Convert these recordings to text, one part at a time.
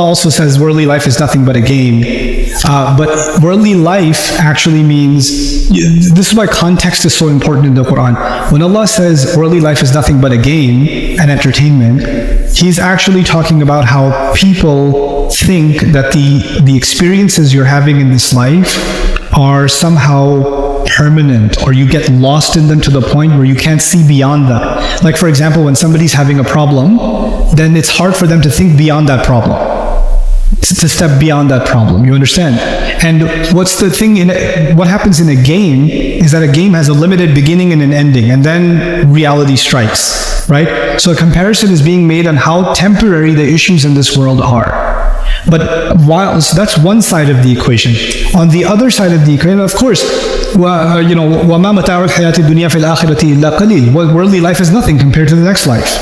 also says worldly life is nothing but a game. But worldly life actually means, this is why context is so important in the Quran. When Allah says worldly life is nothing but a game and entertainment, He's actually talking about how people think that the experiences you're having in this life are somehow permanent, or you get lost in them to the point where you can't see beyond that. Like, for example, when somebody's having a problem, then it's hard for them to think beyond that problem, to step beyond that problem. You understand? And what's the thing what happens in a game is that a game has a limited beginning and an ending, and then reality strikes, right? So a comparison is being made on how temporary the issues in this world are. But so that's one side of the equation. On the other side of the equation, of course, وَمَا مَتَاعُ الْحَيَاةِ الدُّنْيَا فِي الْآخِرَةِ إِلَّا قَلِيلٌ. Worldly life is nothing compared to the next life.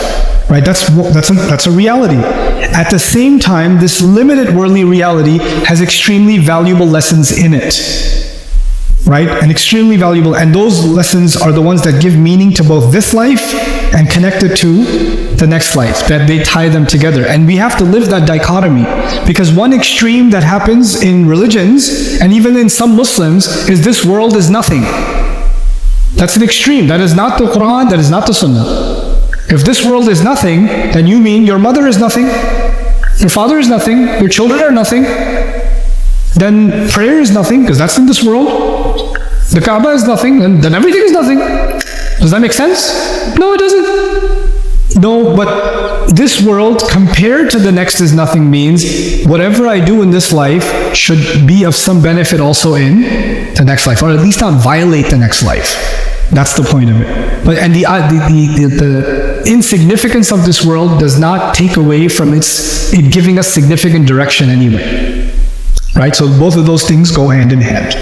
Right? That's a reality. At the same time, this limited worldly reality has extremely valuable lessons in it. Right? And extremely valuable. And those lessons are the ones that give meaning to both this life and connect it to the next life, that they tie them together. And we have to live that dichotomy, because one extreme that happens in religions and even in some Muslims is this world is nothing. That's an extreme. That is not the Quran, that is not the Sunnah. If this world is nothing, then you mean your mother is nothing, your father is nothing, your children are nothing, then prayer is nothing, because that's in this world. The Kaaba is nothing, and then everything is nothing. Does that make sense? No, it doesn't. No, but this world compared to the next is nothing means whatever I do in this life should be of some benefit also in the next life, or at least not violate the next life. That's the point of it. But and the insignificance of this world does not take away from it giving us significant direction anyway. Right? So both of those things go hand in hand.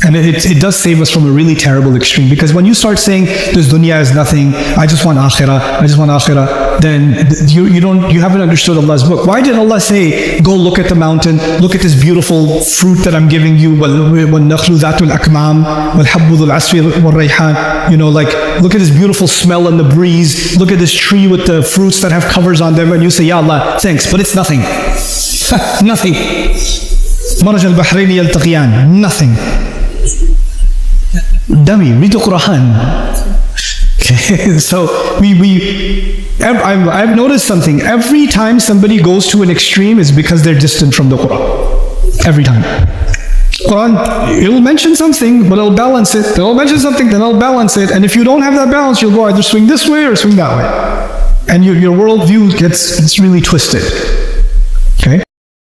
And it does save us from a really terrible extreme, because when you start saying this dunya is nothing, I just want akhirah, then you haven't understood Allah's book. Why did Allah say, go look at the mountain, look at this beautiful fruit that I'm giving you, وَالنَّخْلُ ذَاتُ الْأَكْمَامِ وَالْحَبُّ ذُو الْعَصْفِ وَالرَّيْحَانِ, like, look at this beautiful smell and the breeze, look at this tree with the fruits that have covers on them, and you say, Ya Allah, thanks, but it's nothing. Nothing. مَرَجَ الْبَحْرَيْنِ يَلْتَقِيَانِ. Nothing. Dummy, read the Quran. Okay, so I've noticed something. Every time somebody goes to an extreme is because they're distant from the Quran. Every time. Quran, it'll mention something, but it'll balance it. Then it'll mention something, then it'll balance it. And if you don't have that balance, you'll go either swing this way or swing that way. And your worldview gets really twisted.